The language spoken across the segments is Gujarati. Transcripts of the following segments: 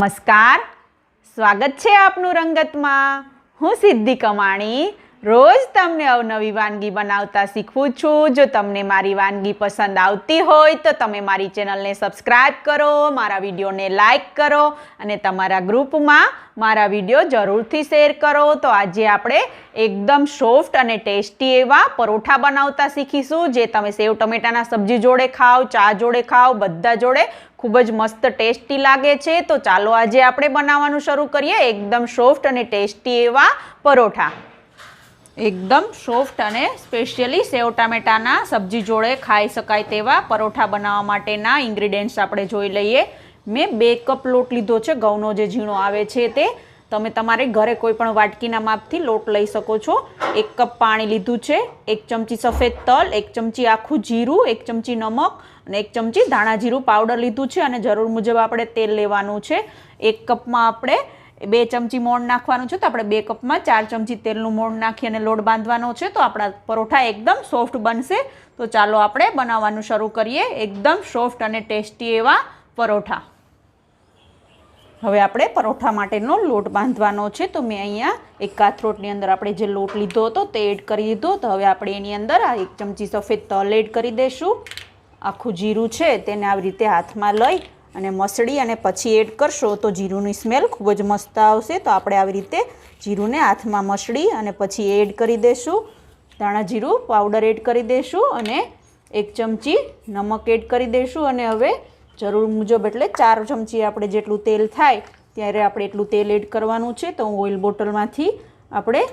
નમસ્કાર, સ્વાગત છે આપનું રંગતમાં। હું સિદ્ધિ કમાણી રોજ તમને અવનવી વાનગી બનાવતા શીખવું છું। જો તમને મારી વાનગી પસંદ આવતી હોય તો તમે મારી ચેનલને સબસ્ક્રાઈબ કરો, મારા વિડીયોને લાઈક કરો અને તમારા ગ્રુપમાં મારા વિડીયો જરૂરથી શેર કરો। તો આજે આપણે એકદમ સોફ્ટ અને ટેસ્ટી એવા પરોઠા બનાવતા શીખીશું, જે તમે સેવ ટમેટાના સબ્જી જોડે ખાઓ, ચા જોડે ખાઓ, બધા જોડે ખૂબ જ મસ્ત ટેસ્ટી લાગે છે। તો ચાલો આજે આપણે બનાવવાનું શરૂ કરીએ એકદમ સોફ્ટ અને ટેસ્ટી એવા પરોઠા। એકદમ સોફ્ટ અને સ્પેશિયલી સેવ ટામેટાના સબ્જી જોડે ખાઈ શકાય તેવા પરોઠા બનાવવા માટેના ઇન્ગ્રીડિયન્ટ્સ આપણે જોઈ લઈએ। મેં 2 કપ લોટ લીધો છે, ઘઉંનો જે ઝીણો આવે છે તે। તમે તમારે ઘરે કોઈ પણ વાટકીના માપથી લોટ લઈ શકો છો। 1 કપ પાણી લીધું છે, 1 ચમચી સફેદ તલ, 1 ચમચી આખું જીરું, 1 ચમચી નમક અને 1 ચમચી ધાણા જીરું પાવડર લીધું છે અને જરૂર મુજબ આપણે તેલ લેવાનું છે। 1 કપમાં આપણે 2 ચમચી મોણ નાખવાનું છે, તો આપણે 2 કપમાં 4 ચમચી તેલનું મોણ નાખી અને લોટ બાંધવાનો છે, તો આપણા પરોઠા એકદમ સોફ્ટ બનશે। તો ચાલો આપણે બનાવવાનું શરૂ કરીએ એકદમ સોફ્ટ અને ટેસ્ટી એવા પરોઠા। હવે આપણે પરોઠા માટેનો લોટ બાંધવાનો છે, તો મેં અહીંયા એક કાથરોટની અંદર આપણે જે લોટ લીધો હતો તે એડ કરી દીધો। તો હવે આપણે એની અંદર 1 ચમચી સફેદ તલ એડ કરી દઈશું। આખું જીરું છે તેને આવી રીતે હાથમાં લઈ અને મસળી અને પછી એડ કરશો તો જીરુંની સ્મેલ ખૂબ જ મસ્ત આવશે। તો આપણે આવી રીતે જીરુંને હાથમાં મસળી અને પછી એડ કરી દઈશું। ધાણા જીરું પાવડર એડ કરી દઈશું અને 1 ચમચી નમક એડ કરી દઈશું અને હવે જરૂર મુજબ એટલે 4 ચમચી આપણે જેટલું તેલ થાય ત્યારે આપણે એટલું તેલ એડ કરવાનું છે। તો હું ઓઇલ બોટલમાંથી આપણે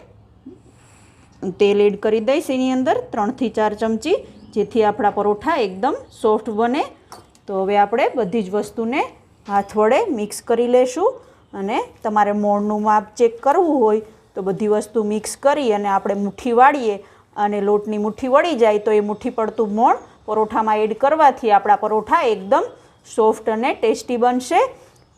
તેલ એડ કરી દઈશ એની અંદર 3 થી 4 ચમચી, જેથી આપણા પરોઠા એકદમ સોફ્ટ બને। તો હવે આપણે બધી જ વસ્તુને હાથ વડે મિક્સ કરી લેશું અને તમારે મોણનું માપ ચેક કરવું હોય તો બધી વસ્તુ મિક્સ કરી અને આપણે મુઠ્ઠી વાળીએ અને લોટની મુઠ્ઠી વળી જાય તો એ મુઠ્ઠી પડતું મોણ પરોઠામાં એડ કરવાથી આપણા પરોઠા એકદમ સોફ્ટ અને ટેસ્ટી બનશે।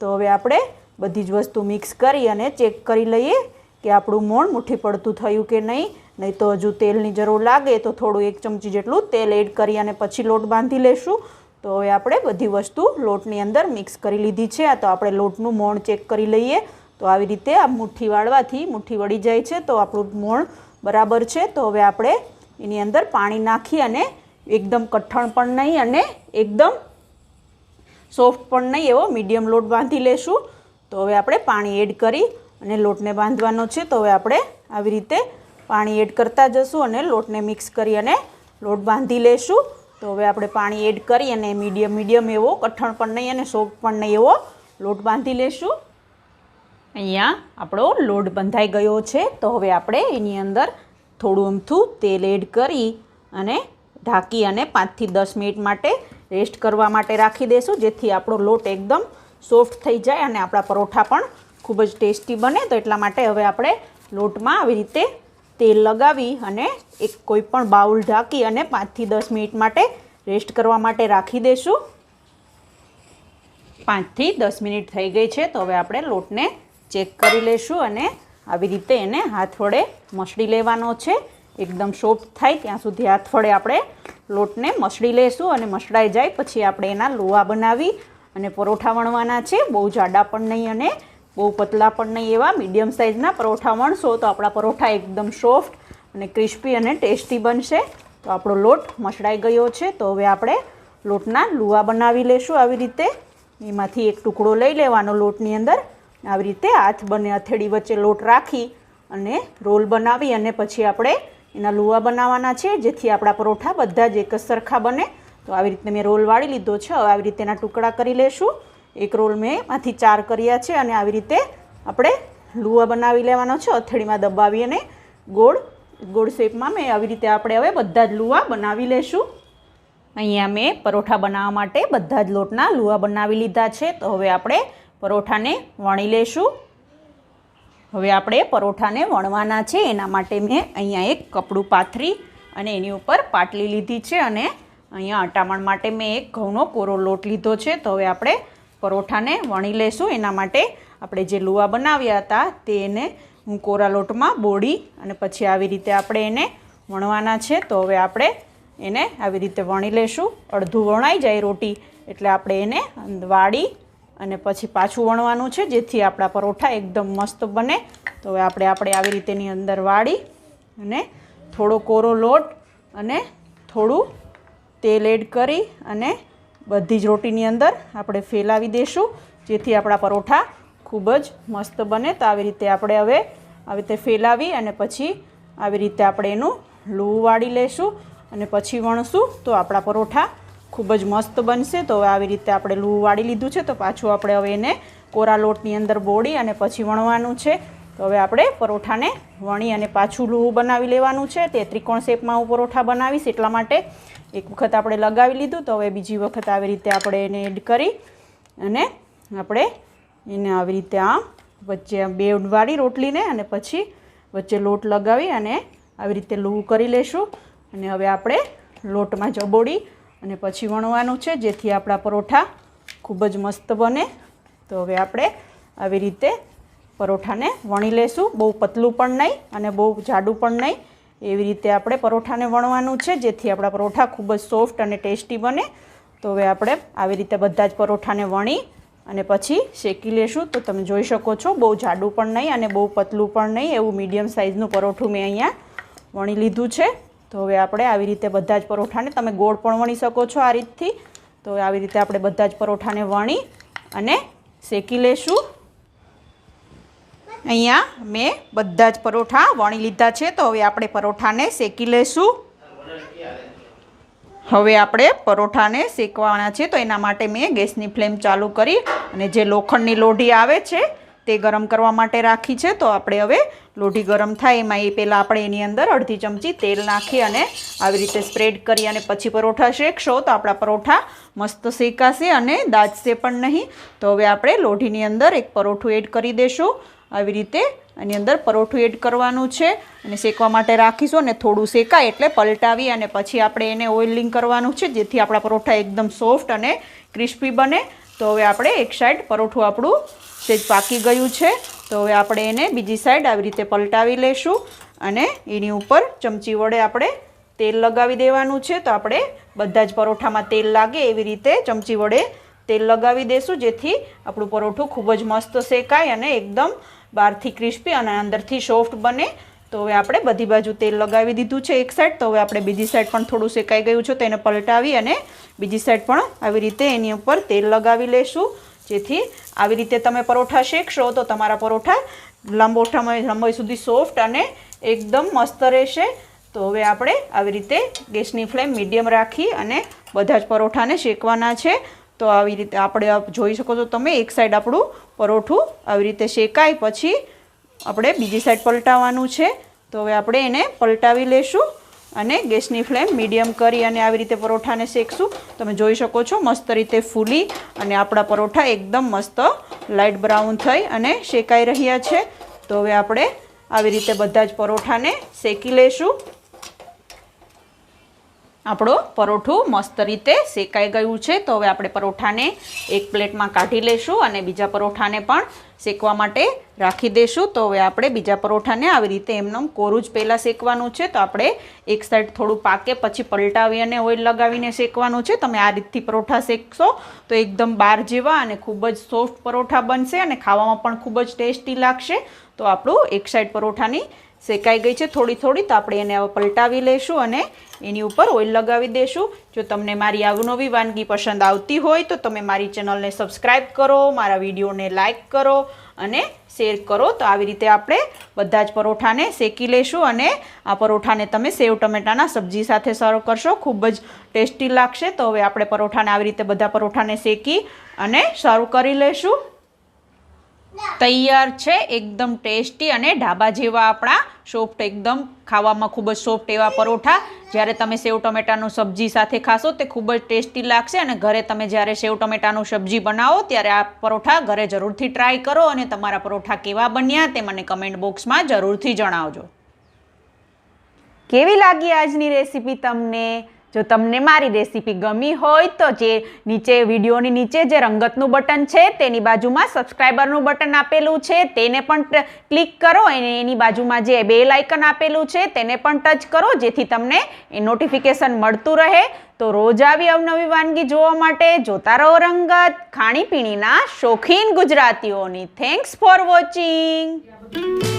તો હવે આપણે બધી જ વસ્તુ મિક્સ કરી અને ચેક કરી લઈએ કે આપણું મોણ મુઠ્ઠી પડતું થયું કે નહીં તો હજુ તેલની જરૂર લાગે તો થોડું 1 ચમચી જેટલું તેલ એડ કરી અને પછી લોટ બાંધી લેશું। તો હવે આપણે બધી વસ્તુ લોટની અંદર મિક્સ કરી લીધી છે। તો આપણે લોટનું મોણ ચેક કરી લઈએ। તો આવી રીતે આ મુઠ્ઠી વાળવાથી મુઠ્ઠી વળી જાય છે, તો આપણું મોણ બરાબર છે। તો હવે આપણે એની અંદર પાણી નાખી અને એકદમ કઠણ પણ નહીં અને એકદમ સોફ્ટ પણ નહીં એવો મીડિયમ લોટ બાંધી લેશું। તો હવે આપણે પાણી એડ કરી અને લોટને બાંધવાનો છે। તો હવે આપણે આવી રીતે પાણી એડ કરતા જશું અને લોટને મિક્સ કરી અને લોટ બાંધી લેશું। તો હવે આપણે પાણી એડ કરી અને મીડિયમ એવો કઠણ પણ નહીં અને સોફ્ટ પણ નહીં એવો લોટ બાંધી લેશું। અહીંયા આપણો લોટ બંધાઈ ગયો છે। તો હવે આપણે એની અંદર થોડું અમથું તેલ એડ કરી અને ઢાંકી અને 5 થી 10 મિનિટ માટે રેસ્ટ કરવા માટે રાખી દઈશું, જેથી આપણો લોટ એકદમ સોફ્ટ થઈ જાય અને આપણા પરોઠા પણ ખૂબ જ ટેસ્ટી બને। તો એટલા માટે હવે આપણે લોટમાં આવી રીતે તેલ લગાવી અને એક કોઈ પણ બાઉલ ઢાંકી અને 5 થી 10 મિનિટ માટે રેસ્ટ કરવા માટે રાખી દઈશું। 5 થી 10 મિનિટ થઈ ગઈ છે। તો હવે આપણે લોટને ચેક કરી લઈશું અને આવી રીતે એને હાથ વડે મસળી લેવાનો છે। એકદમ સોફ્ટ થાય ત્યાં સુધી હાથ વડે આપણે લોટને મસળી લઈશું અને મસળાઈ જાય પછી આપણે એના લોવા બનાવી અને પરોઠા વણવાના છે। બહુ જાડા પણ નહીં અને બહુ પતલા પણ નહીં એવા મીડિયમ સાઇઝના પરોઠા વણશો તો આપણા પરોઠા એકદમ સોફ્ટ અને ક્રિસ્પી અને ટેસ્ટી બનશે। તો આપણો લોટ મસળાઈ ગયો છે। તો હવે આપણે લોટના લુવા બનાવી લેશું। આવી રીતે એમાંથી એક ટુકડો લઈ લેવાનો લોટની અંદર, આવી રીતે હાથ બંને હથેળી વચ્ચે લોટ રાખી અને રોલ બનાવી અને પછી આપણે એના લુવા બનાવવાના છે, જેથી આપણા પરોઠા બધા જ એક જ સરખા બને। તો આવી રીતે મેં રોલ વાળી લીધો છે। હવે આવી રીતે એના ટુકડા કરી લેશું। એક રોલ મેં એમાંથી 4 કર્યા છે અને આવી રીતે આપણે લુવા બનાવી લેવાનો છે। હથેળીમાં દબાવી અને ગોળ શેપમાં મેં આવી રીતે આપણે હવે બધા જ લુવા બનાવી લેશું। અહીંયા મેં પરોઠા બનાવવા માટે બધા જ લોટના લુવા બનાવી લીધા છે। તો હવે આપણે પરોઠાને વણી લેશું। હવે આપણે પરોઠાને વણવાના છે, એના માટે મેં અહીંયા એક કપડું પાથરી અને એની ઉપર પાટલી લીધી છે અને અહીંયા અટામણ માટે મેં એક ઘઉંનો કોરો લોટ લીધો છે। તો હવે આપણે પરોઠાને વણી લેશું। એના માટે આપણે જે લુવા બનાવ્યા હતા તેને હું કોરા લોટમાં બોળી અને પછી આવી રીતે આપણે એને વણવાના છે। તો હવે આપણે એને આવી રીતે વણી લેશું। અડધું વણાઈ જાય રોટી એટલે આપણે એને વાળી અને પછી પાછું વણવાનું છે, જેથી આપણા પરોઠા એકદમ મસ્ત બને. તો હવે આપણે આવી રીતેની અંદર વાળી અને થોડો કોરો લોટ અને થોડું તેલ એડ કરી અને બધી જ રોટીની અંદર આપણે ફેલાવી દઈશું, જેથી આપણા પરોઠા ખૂબ જ મસ્ત બને. તો આવી રીતે આપણે હવે આવી રીતે ફેલાવી અને પછી આવી રીતે આપણે એનું લૂવું વાળી લઈશું અને પછી વણશું, તો આપણા પરોઠા ખૂબ જ મસ્ત બનશે. તો હવે આવી રીતે આપણે લૂવું વાળી લીધું છે, તો પાછું આપણે હવે એને કોરા લોટની અંદર બોળી અને પછી વણવાનું છે. તો હવે આપણે પરોઠાને વણી અને પાછું લૂવું બનાવી લેવાનું છે. તે ત્રિકોણ શેપમાં હું પરોઠા બનાવીશ, એટલા માટે એક વખત આપણે લગાવી લીધું. તો હવે બીજી વખત આવી રીતે આપણે એને એડ કરી અને આપણે એને આવી રીતે આમ વચ્ચે બે વાળી રોટલીને અને પછી વચ્ચે લોટ લગાવી અને આવી રીતે લૂવું કરી લેશું. અને હવે આપણે લોટમાં જબોડી અને પછી વણવાનું છે, જેથી આપણા પરોઠા ખૂબ જ મસ્ત બને. તો હવે આપણે આવી રીતે પરોઠાને વણી લેશું, બહુ પતલું પણ નહીં અને બહુ જાડું પણ નહીં, એવી રીતે આપણે પરોઠાને વણવાનું છે, જેથી આપણા પરોઠા ખૂબ જ સોફ્ટ અને ટેસ્ટી બને. તો હવે આપણે આવી રીતે બધા જ પરોઠાને વણી અને પછી શેકી લેશું. તો તમે જોઈ શકો છો, બહુ જાડું પણ નહીં અને બહુ પતલું પણ નહીં, એવું મીડિયમ સાઇઝનું પરોઠું મેં અહીંયા વણી લીધું છે. તો હવે આપણે આવી રીતે બધા જ પરોઠાને, તમે ગોળ પણ વણી શકો છો આ રીતથી. તો હવે આવી રીતે આપણે બધા જ પરોઠાને વણી અને શેકી લેશું. અહીંયા મેં બધા જ પરોઠા વણી લીધા છે. તો હવે આપણે પરોઠાને શેકી લેશું. હવે આપણે પરોઠાને શેકવાના છે, તો એના માટે મેં ગેસની ફ્લેમ ચાલુ કરી અને જે લોખંડની લોઢી આવે છે તે ગરમ કરવા માટે રાખી છે. તો આપણે હવે લોઢી ગરમ થાય એમાં પહેલાં આપણે એની અંદર અડધી ચમચી તેલ નાખી અને આવી રીતે સ્પ્રેડ કરી અને પછી પરોઠા શેકશો, તો આપણા પરોઠા મસ્ત શેકાશે અને દાજશે પણ નહીં. તો હવે આપણે લોઢીની અંદર એક પરોઠું એડ કરી દઈશું. આવી રીતે આની અંદર પરોઠું એડ કરવાનું છે અને શેકવા માટે રાખીશું અને થોડું શેકાય એટલે પલટાવી અને પછી આપણે એને ઓઇલિંગ કરવાનું છે, જેથી આપણા પરોઠા એકદમ સોફ્ટ અને ક્રિસ્પી બને. તો હવે આપણે એક સાઈડ પરોઠું આપણું સેજ પાકી ગયું છે. તો હવે આપણે એને બીજી સાઈડ આવી રીતે પલટાવી લઈશું અને એની ઉપર ચમચી વડે આપણે તેલ લગાવી દેવાનું છે. તો આપણે બધા જ પરોઠામાં તેલ લાગે એવી રીતે ચમચી વડે તેલ લગાવી દઈશું, જેથી આપણું પરોઠું ખૂબ જ મસ્ત શેકાય અને એકદમ બહારથી ક્રિસ્પી અને અંદરથી સોફ્ટ બને. તો હવે આપણે બધી બાજુ તેલ લગાવી દીધું છે એક સાઈડ. તો હવે આપણે બીજી સાઈડ પણ થોડું શેકાઈ ગયું છે, તો એને પલટાવી અને બીજી સાઈડ પણ આવી રીતે એની ઉપર તેલ લગાવી લેશું, જેથી આવી રીતે તમે પરોઠા શેકશો તો તમારા પરોઠા લાંબો સમય સુધી સોફ્ટ અને એકદમ મસ્ત રહેશે. તો હવે આપણે આવી રીતે ગેસની ફ્લેમ મીડિયમ રાખી અને બધા જ પરોઠાને શેકવાના છે. તો આવી રીતે આપણે જોઈ શકો છો તમે, એક સાઈડ આપણું પરોઠું આવી રીતે શેકાય પછી આપણે બીજી સાઈડ પલટાવવાનું છે. તો હવે આપણે એને પલટાવી લેશું અને ગેસની ફ્લેમ મીડિયમ કરી અને આવી રીતે પરોઠાને શેકશું. તમે જોઈ શકો છો મસ્ત રીતે ફૂલી અને આપણા પરોઠા એકદમ મસ્ત લાઇટ બ્રાઉન થઈ અને શેકાઈ રહ્યા છે. તો હવે આપણે આવી રીતે બધા જ પરોઠાને શેકી લેશું. આપણું પરોઠું મસ્ત રીતે શેકાઈ ગયું છે. તો હવે આપણે પરોઠાને એક પ્લેટમાં કાઢી લેશું અને બીજા પરોઠાને પણ શેકવા માટે રાખી દઈશું. તો હવે આપણે બીજા પરોઠાને આવી રીતે એમનેમ કોરું જ પહેલાં શેકવાનું છે. તો આપણે એક સાઈડ થોડું પાકે પછી પલટાવી અને ઓઇલ લગાવીને શેકવાનું છે. તમે આ રીતથી પરોઠા શેકશો તો એકદમ બાર જેવા અને ખૂબ જ સોફ્ટ પરોઠા બનશે અને ખાવામાં પણ ખૂબ જ ટેસ્ટી લાગશે. તો આપણું એક સાઈડ પરોઠાની શેકાઈ ગઈ છે થોડી થોડી. તો આપણે એને હવે પલટાવી લઈશું અને એની ઉપર ઓઇલ લગાવી દઈશું. જો તમને મારી અવનવી વાનગી પસંદ આવતી હોય તો તમે મારી ચેનલને સબસ્ક્રાઈબ કરો, મારા વિડીયોને લાઇક કરો અને શેર કરો. તો આવી રીતે આપણે બધા જ પરોઠાને શેકી લઈશું અને આ પરોઠાને તમે સેવ ટમેટાના સબ્જી સાથે સર્વ કરશો, ખૂબ જ ટેસ્ટી લાગશે. તો હવે આપણે પરોઠાને આવી રીતે બધા પરોઠાને શેકી અને સર્વ કરી લઈશું. તૈયાર છે એકદમ ટેસ્ટી અને ઢાબા જેવા આપણા સોફ્ટ, એકદમ ખાવામાં ખૂબ જ સોફ્ટ એવા પરોઠા. જ્યારે તમે સેવ ટમેટાનું સબ્જી સાથે ખાશો તે ખૂબ જ ટેસ્ટી લાગશે. અને ઘરે તમે જ્યારે સેવ ટમેટાનું સબ્જી બનાવો ત્યારે આ પરોઠા ઘરે જરૂરથી ટ્રાય કરો અને તમારા પરોઠા કેવા બન્યા તે મને કમેન્ટ બોક્સમાં જરૂરથી જણાવજો. કેવી લાગી આજની રેસીપી તમને? જો તમને મારી રેસીપી ગમી હોય તો જે નીચે વિડીયોની નીચે જે રંગતનું બટન છે તેની બાજુમાં સબસ્ક્રાઈબરનું બટન આપેલું છે તેને પણ ક્લિક કરો અને એની બાજુમાં જે બેલ આઇકન આપેલું છે તેને પણ ટચ કરો, જેથી તમને એ નોટિફિકેશન મળતું રહે. તો રોજ આવી અવનવી વાનગી જોવા માટે જોતા રહો રંગત, ખાણીપીણીના શોખીન ગુજરાતીઓની. Thanks for watching.